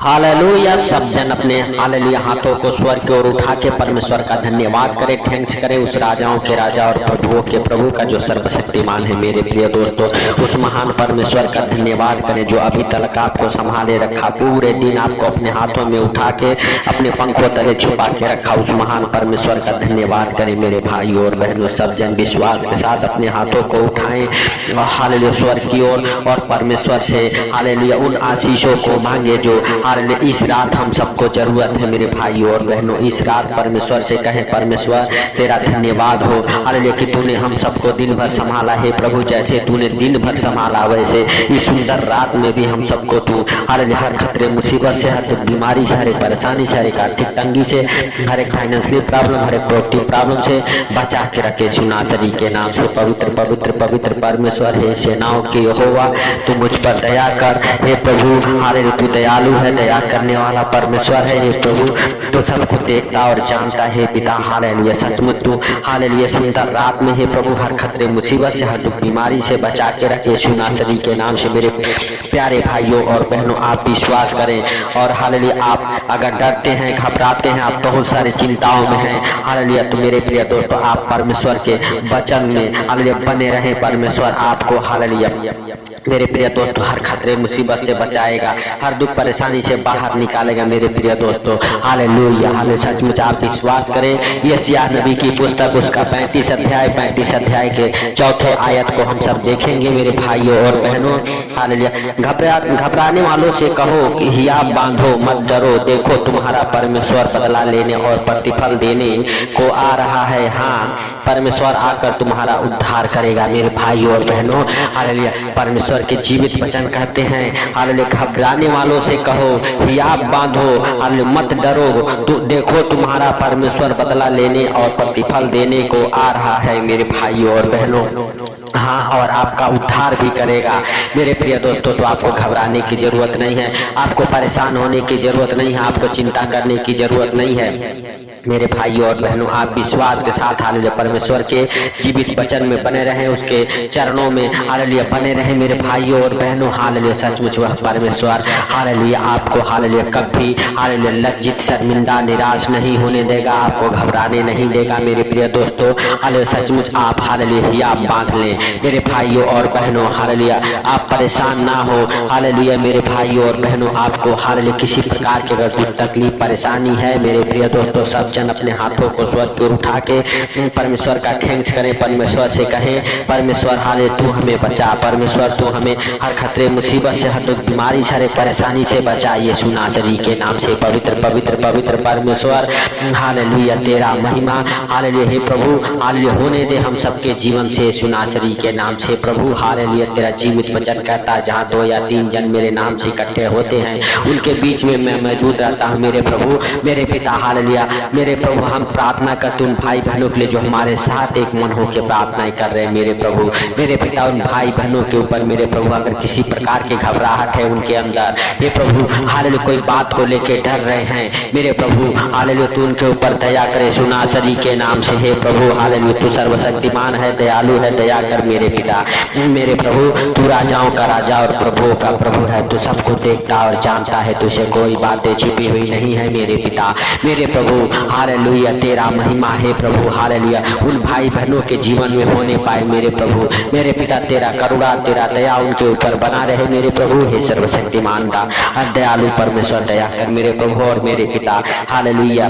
Hallelujah. सब जन अपने हालेलुया हाथों को स्वर की ओर उठा के परमेश्वर का धन्यवाद करें, थैंक्स करें उस राजाओं के राजा और प्रभुओं के प्रभु का जो सर्वशक्तिमान है। मेरे प्रिय दोस्तों, उस महान परमेश्वर का धन्यवाद करें जो अभी तक आपको संभाले रखा, पूरे दिन आपको अपने हाथों में उठा के अपने पंखों तले छुपा के रखा। उस महान परमेश्वर का धन्यवाद करें मेरे भाई और बहनों। सब जन विश्वास के साथ अपने हाथों को उठाएं हालेलुया स्वर की ओर और परमेश्वर से हालेलुया उन आशीषों को मांगे जो हालेलुया इस रात हम सबको जरूरत है। मेरे भाई और बहनों, इस रात परमेश्वर से कहें, परमेश्वर तेरा धन्यवाद हो हालेलुया कि तूने हम सबको दिन भर संभाला है प्रभु। जैसे तूने दिन भर संभाला वैसे इस सुंदर रात में भी हम सबको तू हालेलुया हर खतरे मुसीबत से, हर बीमारी से, हर एक परेशानी से, हर एक आर्थिक तंगी से, हर एक फाइनेंशियल प्रॉब्लम, हर एक प्रोडक्टिव प्रॉब्लम से बचा के रखे सुनासरी के नाम से। पवित्र पवित्र पवित्र परमेश्वर है, सेनाओं के यहोवा तू मुझ पर दया कर। हे प्रभु हालेलुया तू दयालु है, दया करने वाला परमेश्वर है। हे प्रभु तो सबको देखता और जानता है पिता हालेलुया। सचमुच तू हालेलुया सुंदर रात में है प्रभु हर खतरे मुसीबत से, हर दुख बीमारी से बचा के रखे सुनासरी के नाम से। मेरे प्यारे भाइयों और बहनों, आप विश्वास करें और हालेलुया आप अगर डरते हैं, घबराते हैं, आप बहुत सारी चिंताओं में हैं हालेलुया, तो मेरे प्रिय दोस्तों आप परमेश्वर के वचन में हालेलुया बने रहें। परमेश्वर आपको हालेलुया मेरे प्रिय दोस्तों हर खतरे मुसीबत से बचाएगा, हर दुख परेशानी से बाहर निकालेगा। मेरे प्रिय दोस्तों हालेलुया हालेलुया। सचमुच आप विश्वास करें। यशायाह नबी की पुस्तक उसका 35 अध्याय के चौथे आयत को हम सब देखेंगे मेरे भाइयों और बहनों। हालेलुया। घबराने वालों से कहो कि हियाव बांधो, मत डरो, देखो तुम्हारा परमेश्वर बदला लेने और प्रतिफल देने को आ रहा है। हाँ, परमेश्वर आकर तुम्हारा उद्धार करेगा मेरे भाइयों और बहनों। हालेलुया। परमेश्वर के जीवित वचन कहते हैं हालेलुया घबराने वालों से कहो हियाव बांधो, हालेलुया मत डरो, तो देखो तुम्हारा परमेश्वर बदला लेने और प्रतिफल देने को आ रहा है मेरे भाइयों और बहनों। हाँ, और आपका उद्धार भी करेगा मेरे प्रिय दोस्तों। तो आपको घबराने की जरूरत नहीं है, आपको परेशान होने की जरूरत नहीं है, आपको चिंता करने की जरूरत नहीं है मेरे भाइयों और बहनों। आप विश्वास के साथ हालेलुया परमेश्वर के जीवित वचन में बने रहें, उसके चरणों में हालेलुया बने रहें मेरे भाइयों और बहनों। हालेलुया सचमुच वह परमेश्वर हालेलुया आपको हालेलुया कभी हालेलुया लज्जित, शर्मिंदा, निराश नहीं होने देगा, आपको घबराने नहीं देगा मेरे प्रिय दोस्तों। हालेलुया सचमुच आप हालेलुया हियाव बांध लें मेरे भाइयों और बहनों। हालेलुया आप परेशान ना हो हालेलुया मेरे भाइयों और बहनों। आपको हालेलुया किसी प्रकार की अगर दुख तकलीफ परेशानी है मेरे प्रिय दोस्तों, सब जन अपने हाथों को स्वर्ग की ओर उठा के परमेश्वर का थैंक्स करें, परमेश्वर से कहें परमेश्वर हालेलुया तू हमें बचा, परमेश्वर तू हमें हर खतरे मुसीबत से, हर दुख बीमारी से, हर परेशानी से बचा यीशु नासरी के नाम से। पवित्र पवित्र पवित्र परमेश्वर हालेलुया तेरा महिमा हालेलुया हे प्रभु हालेलुया होने दे हम सबके जीवन से यीशु नासरी के नाम से। प्रभु हालेलुया तेरा जीवित वचन कहता है जहाँ 2 या 3 जन मेरे नाम से इकट्ठे होते हैं उनके बीच में मैं मौजूद रहता हूँ मेरे प्रभु मेरे पिता। हालेलुया मेरे प्रभु हम प्रार्थना करते उन भाई बहनों के लिए जो हमारे साथ एक मन होकर प्रार्थनाएं कर रहे हैं मेरे प्रभु मेरे पिता। उन भाई बहनों के ऊपर मेरे प्रभु अगर किसी प्रकार की घबराहट है उनके अंदर हे प्रभु हालेलुया कोई बात को लेके डर रहे हैं मेरे प्रभु हालेलुया तू उनके ऊपर दया करे सुनासरी के नाम से। हे प्रभु हालेलुया तू सर्वशक्तिमान है, दयालु है, दया कर मेरे पिता मेरे प्रभु। तू राजाओं का राजा और प्रभुओं का प्रभु है, तू सबको देखता और जानता है, तुझे कोई बातें छिपी हुई नहीं है मेरे पिता मेरे प्रभु। हालेलुया तेरा महिमा है प्रभु हालेलुया उन भाई बहनों के जीवन में होने पाए मेरे प्रभु मेरे पिता। तेरा करुणा तेरा दया उनके ऊपर बना रहे मेरे प्रभु। हे सर्वशक्तिमान का दयालु परमेश्वर दया कर मेरे प्रभु और मेरे पिता हालेलुया।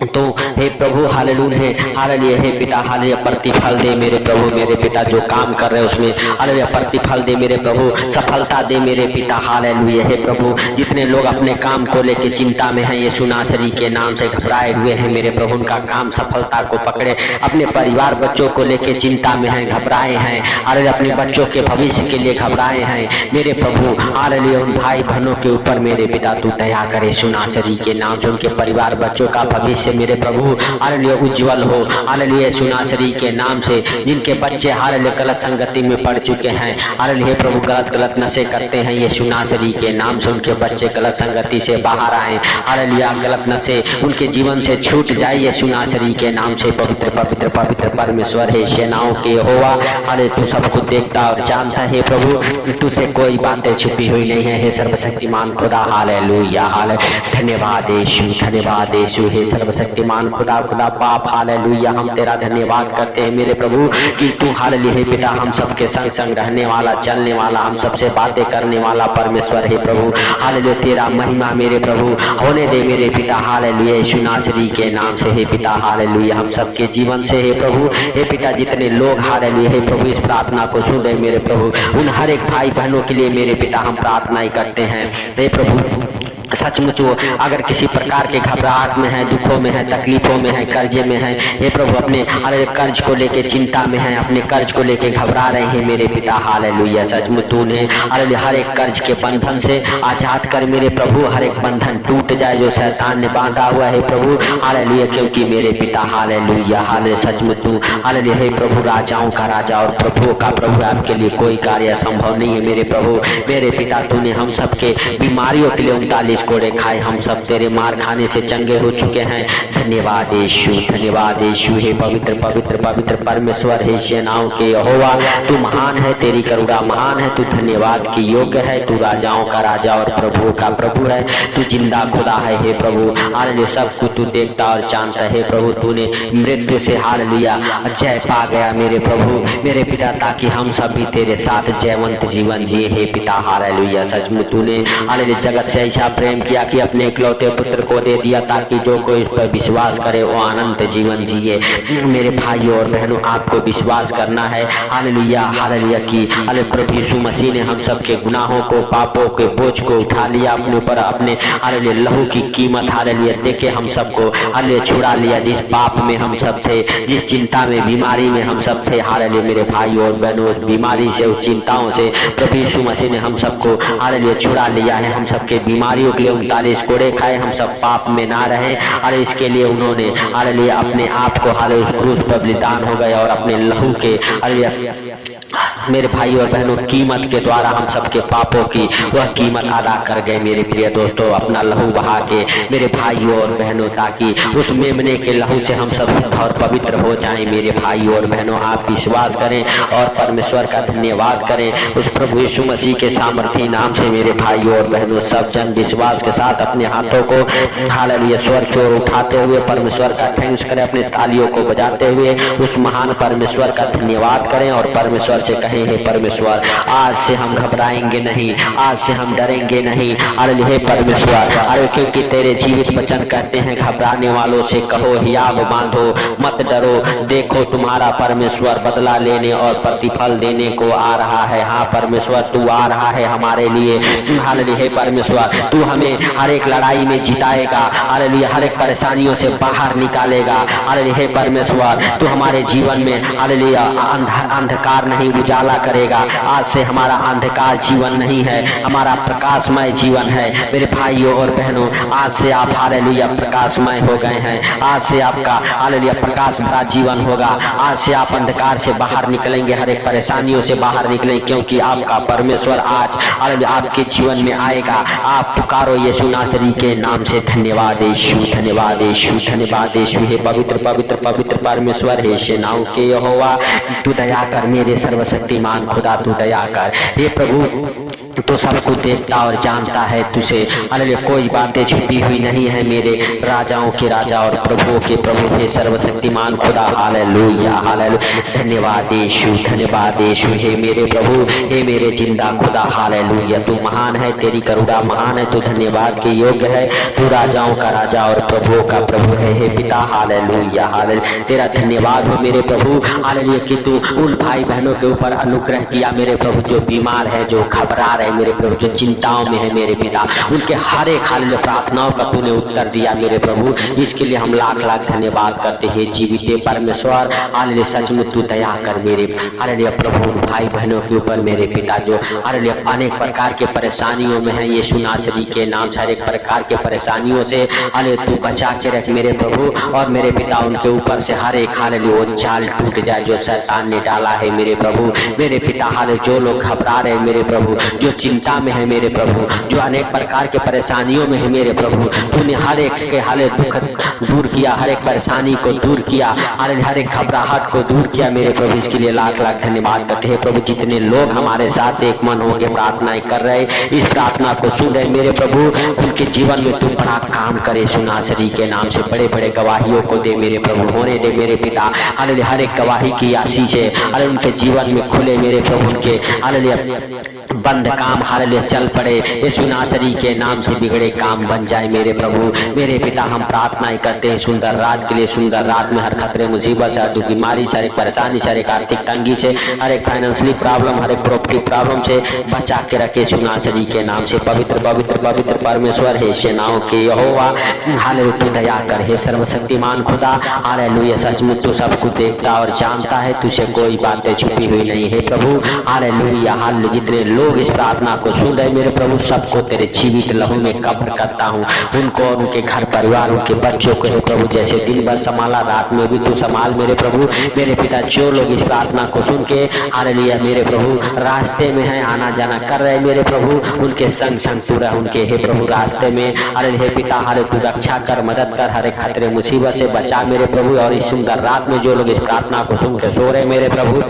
तो हे प्रभु हालेलुया हालेलुया हे पिता हालेलुया प्रतिफल दे मेरे प्रभु मेरे पिता। जो काम कर रहे हैं उसमें हालेलुया प्रतिफल दे मेरे प्रभु, सफलता दे मेरे पिता हालेलुया हे प्रभु। जितने लोग अपने काम को लेके चिंता में हैं यीशु नासरी के नाम से घबराए हुए हैं मेरे प्रभु, उनका काम सफलता को पकड़े। अपने परिवार बच्चों को लेके चिंता में हैं, घबराए हैं हालेलुया, अपने बच्चों के भविष्य के लिए घबराए हैं मेरे प्रभु हालेलुया। उन भाई बहनों के ऊपर मेरे पिता तू दया करे सुनासरी के नाम से। उनके परिवार बच्चों का भविष्य मेरे प्रभु हालेलुया उज्जवल हो हालेलुया सुनासरी के नाम से। जिनके बच्चे हालेलुया हालेलुया गलत संगति में पड़ चुके हैं, हालेलुया प्रभु गलत नशे करते हैं, यीशु नासरी के नाम से उनके बच्चे गलत संगति से बाहर आए, हालेलुया गलत नशे उनके जीवन से छूट जाए यीशु नासरी के नाम से। पवित्र पवित्र पवित्र परमेश्वर है, सेनाओं के यहोवा, हालेलुया तू सब कुछ देखता और जानता है प्रभु, तुझसे कोई बातें छुपी हुई नहीं है हे सर्वशक्तिमान खुदा। हालेलुया हालेलुया धन्यवाद यीशु, धन्यवाद यीशु हे सर्वशक्तिमान खुदा खुदा बाप। हालेलुया हम तेरा धन्यवाद करते हैं मेरे प्रभु कि तू हालेलुया हे पिता हम सबके संग संग रहने वाला, चलने वाला, हम सबसे बातें करने वाला परमेश्वर है प्रभु। हालेलुया तेरा महिमा मेरे प्रभु होने दे मेरे पिता, हालेलुया यीशु नासरी के नाम से हे पिता। हालेलुया हम सबके जीवन से हे प्रभु हे पिता जितने लोग हालेलुया हे प्रभु इस प्रार्थना को सुन रहे मेरे प्रभु, उन हर एक भाई बहनों के लिए मेरे पिता हम प्रार्थना ही करते हैं हे प्रभु। सचमुच वो अगर किसी प्रकार के घबराहट में है, दुखों में है, तकलीफों में है, कर्जे में है हे प्रभु, अपने अरे कर्ज को लेके चिंता में है, अपने कर्ज को लेके घबरा रहे हैं मेरे पिता। हालेलुया सचमुच तूने अरे हर एक कर्ज के बंधन से आजाद कर मेरे प्रभु, हर एक बंधन टूट जाए जो शैतान ने बांधा हुआ है प्रभु। हालेलुया क्योंकि मेरे पिता हालेलुया हालेलुया सचमुच तू हालेलुया हे प्रभु राजाओं का राजा और प्रभुओं का प्रभु, आपके लिए कोई कार्य संभव नहीं है मेरे प्रभु। मेरे पिता तूने हम सबके बीमारियों के लिए 39 कोड़े खाए, हम सब तेरे मार खाने से चंगे हो चुके हैं। धन्यवाद यीशु, धन्यवाद यीशु हे पवित्र पवित्र पवित्र परमेश्वर है, सेनाओं के यहोवा तू महान है, तेरी करुणा महान है, तू धन्यवाद की योग्य है, तू राजाओं का राजा और प्रभुओं का प्रभु है, तू जिंदा खुदा है हे प्रभु। हालेलुया सब कुछ तू देखता और जानता है प्रभु, तूने मृत्यु से हालेलुया जय पा गया मेरे प्रभु मेरे पिता, ताकि हम सभी तेरे साथ जयवंत जीवन जिए हे पिता। हालेलुया सचमुच तूने हालेलुया जगत से ऐसा प्रेम किया कि अपने इकलौते पुत्र को दे दिया, ताकि जो कोई इस पर विश्वास करे वो अनंत जीवन जिए। मेरे भाइयों और बहनों आपको विश्वास करना है हालेलुया हालेलुया की हालेलुया प्रभु यीशु मसीह ने हम सबके गुनाहों को, पापों के बोझ को उठा लिया अपने ऊपर, अपने हालेलुया लहू की कीमत हालेलुया देके हम सबको हालेलुया छुड़ा लिया। जिस पाप में हम सब थे, जिस चिंता में, बीमारी में हम सब थे हालेलुया मेरे भाइयों और बहनों, उस बीमारी से, उस चिंताओं से प्रभु यीशु मसीह ने हम सबको हालेलुया छुड़ा लिया है। हम सबके बीमारियों के लिए 39 कोड़े खाए, हम सब पाप में ना रहे, और इसके लिए उन्होंने हालेलुया अपने आप को हालेलुया उस क्रूस पर बलिदान हो गए और अपने लहू के हालेलुया मेरे भाई और बहनों कीमत के द्वारा हम सबके पापों की वह कीमत अदा कर गए मेरे प्रिय दोस्तों, अपना लहू बहा के मेरे भाइयों और बहनों, ताकि उस मेमने के लहू से हम सब और पवित्र हो जाएं मेरे भाइयों और बहनों। आप विश्वास करें और परमेश्वर का धन्यवाद करें उस प्रभु यीशु मसीह के सामर्थी नाम से मेरे भाइयों और बहनों। सब जन विश्वास के साथ अपने हाथों को हालेलुया स्वर्ग की ओर उठाते हुए परमेश्वर का थैंक्स करें, अपने तालियों को बजाते हुए उस महान परमेश्वर का धन्यवाद करें और परमेश्वर से कहें, हे परमेश्वर आज से हम घबराएंगे नहीं, आज से हम डरेंगे नहीं। हालेलुया हे परमेश्वर, अरे क्योंकि तेरे जीवित वचन कहते हैं घबराने वालों से कहो हियाव बांधो, मत डरो, देखो तुम्हारा परमेश्वर बदला लेने और प्रतिफल देने को आ रहा है। हाँ परमेश्वर तू आ रहा है हमारे लिए। हालेलुया हे परमेश्वर, तू हमें हर एक लड़ाई में जिताएगा, हालेलुया हर एक परेशानियों से बाहर निकालेगा। हालेलुया हे परमेश्वर, तू हमारे जीवन में हालेलुया अंधकार नहीं उजाला करेगा। आज से हमारा अंधकार जीवन नहीं है, हमारा प्रकाशमय जीवन है मेरे भाइयों और बहनों। आज से आप हालेलुया प्रकाशमय हो गए हैं, आज से आपका हालेलुया प्रकाश भरा जीवन होगा। आज से आप अंधकार से बाहर निकलेंगे, हर एक परेशानियों से बाहर निकलेंगे, क्योंकि आपका परमेश्वर आज हालेलुया आपके जीवन में आएगा। आप पुकारो यीशु नासरी के नाम से। धन्यवाद यीशु, धन्यवाद यीशु, धन्यवाद यीशु। हे पवित्र पवित्र पवित्र परमेश्वर हे सेनाओं के यहोवा, तू दया कर मेरे सर्वशक्तिमान खुदा, तू दया कर हे प्रभु। तो सब कुछ देखता और जानता है, तुझे हालेलुया कोई बातें छुपी हुई नहीं है मेरे राजाओं के राजा और प्रभुओं के प्रभु हे सर्वशक्तिमान खुदा। हालेलुया हालेलुया धन्यवाद यीशु, धन्यवाद यीशु। हे मेरे प्रभु, हे मेरे जिंदा खुदा, हालेलुया तू महान है, तेरी करुणा महान है, तू धन्यवाद के योग्य है, तू राजाओं का राजा और प्रभुओं का प्रभु है हे पिता। हालेलुया हालेलुया तेरा धन्यवाद हो मेरे प्रभु, हालेलुया कि तू उन भाई बहनों के ऊपर ऊपर अनुग्रह किया मेरे प्रभु। जो बीमार है, जो घबरा रहे मेरे प्रभु, जो चिंताओं में है मेरे पिता, उनके हर एक हाल प्रार्थनाओं का तूने उत्तर दिया मेरे प्रभु। इसके लिए हम लाख लाख धन्यवाद करते हैं जीवित परमेश्वर। हालेलुया, सच में तू दया कर मेरे हालेलुया प्रभु भाई बहनों के ऊपर मेरे पिता, जो हालेलुया अनेक प्रकार के परेशानियों में है, यीशु नासरी के नाम से हर एक प्रकार के परेशानियों से हालेलुया तू बचा के रख मेरे प्रभु। और मेरे पिता उनके ऊपर से हर एक हालेलुया वो जाल टूट जाए जो शैतान ने डाला है मेरे प्रभु। मेरे पिता हालेलुया जो लोग घबरा रहे हैं मेरे प्रभु, जो चिंता में है मेरे प्रभु, जो अनेक प्रकार के परेशानियों में है मेरे प्रभु, तूने हर एक के हालेलुया दुख दूर किया, हर एक परेशानी को दूर किया, हर एक घबराहट को दूर किया मेरे प्रभु। इसके लिए लाख लाख धन्यवाद करते हैं प्रभु। जितने लोग हमारे साथ एक मन होकर प्रार्थनाएं कर रहे, इस प्रार्थना को सुन रहे मेरे प्रभु, उनके जीवन में तू बड़ा काम करे सुनासरी के नाम से। बड़े बड़े गवाहियों को दे मेरे प्रभु, होने दे मेरे पिता। हालेलुया हर एक गवाही की आशीष है हालेलुया उनके जीवन में खुले मेरे प्रभु, उनके हालेलुया बंद काम हालेलुया चल पड़े यीशु नासरी के नाम से, बिगड़े काम बन जाए मेरे प्रभु। मेरे पिता हम प्रार्थनाएं करते हैं सुंदर रात के लिए। सुंदर रात में हर खतरे मुसीबत से, हर दुख बीमारी से, हर एक परेशानी से, हर एक आर्थिक तंगी से, हर एक फाइनेंशियली प्रॉब्लम, हर एक प्रॉपर्टी प्रॉब्लम से बचा के रखे यीशु नासरी के नाम से। पवित्र पवित्र पवित्र परमेश्वर है सेनाओं के यहोवा, हालेलुया तू दया कर हे सर्वशक्तिमान खुदा। हालेलुया सच में तू सब कुछ देखता और जानता है, तुझसे कोई बातें छुपी हुई नहीं है प्रभु। हालेलुया हालेलुया जितने लोग इस प्रार्थना को सुन रहे मेरे प्रभु, सबको तेरे जीवित लहू में कब्र करता हूँ। उनको, उनके घर परिवार, उनके बच्चों को हे प्रभु जैसे दिन भर संभाला, रात में भी तू संभाल मेरे प्रभु। मेरे पिता जो लोग इस प्रार्थना को सुन के हालेलुया मेरे प्रभु रास्ते में है, आना जाना कर रहे मेरे प्रभु, उनके संग संग तू रह, उनके हे प्रभु रास्ते में हालेलुया पिता हालेलुया तू रक्षा कर, मदद कर, हर एक खतरे मुसीबत से बचा मेरे प्रभु। और इस सुंदर रात में जो लोग इस प्रार्थना को सुन के सो रहे मेरे प्रभु,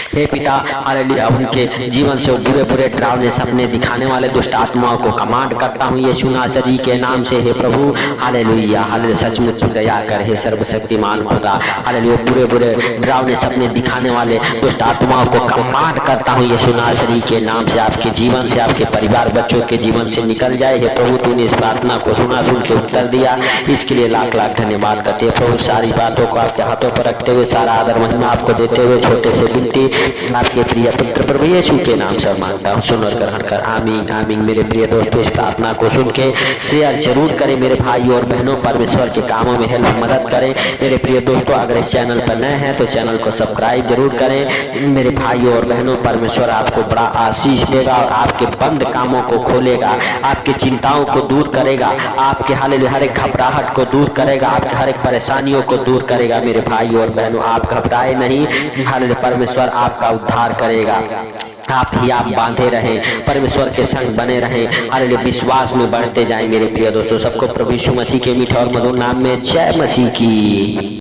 हे पिता हालेलुया उनके जीवन से बुरे बुरे डरावने सपने दिखाने वाले दुष्ट आत्माओं को कमांड करता हूँ यीशु नासरी के नाम से। हे प्रभु हालेलुया हालेलुया सच में तू दया कर हे सर्वशक्तिमान खुदा। हालेलुया बुरे बुरे डरावने सपने दिखाने वाले दुष्ट आत्माओं को कमांड करता हूँ यीशु नासरी के नाम से। आपके जीवन से, आपके परिवार बच्चों के जीवन से निकल जाए हे प्रभु। तूने इस प्रार्थना को सुना, सुन के उत्तर दिया, इसके लिए लाख लाख धन्यवाद करते हैं प्रभु। सारी बातों को आपके हाथों पर रखते हुए, सारा आदर महिमा आपको देते हुए, छोटे से बिनती आपके प्रिय पुत्र प्रभु यीशु के नाम से मांगता हूँ, सुन और ग्रहण कर, आमीन आमीन। मेरे प्रिय दोस्तों इस प्रार्थना को सुन के शेयर जरूर करें मेरे भाई और बहनों, परमेश्वर के कामों में हेल्प मदद करें मेरे प्रिय दोस्तों। अगर इस चैनल पर नए हैं तो चैनल को सब्सक्राइब जरूर करें मेरे भाई और बहनों। परमेश्वर आपको बड़ा आशीष देगा और आपके बंद कामों को खोलेगा, आपकी चिंताओं को दूर करेगा, आपके हालेलुया हर एक घबराहट को दूर करेगा, आपके हर एक परेशानियों को दूर करेगा मेरे भाई और बहनों। आप घबराए नहीं, हालेलुया परमेश्वर आपका उद्धार करेगा। आप बांधे रहें, परमेश्वर के संग बने रहें, हालेलुया विश्वास में बढ़ते जाएं मेरे प्रिय दोस्तों। सबको प्रभु यीशु मसीह के मीठे और मधुर नाम में जय मसीह की।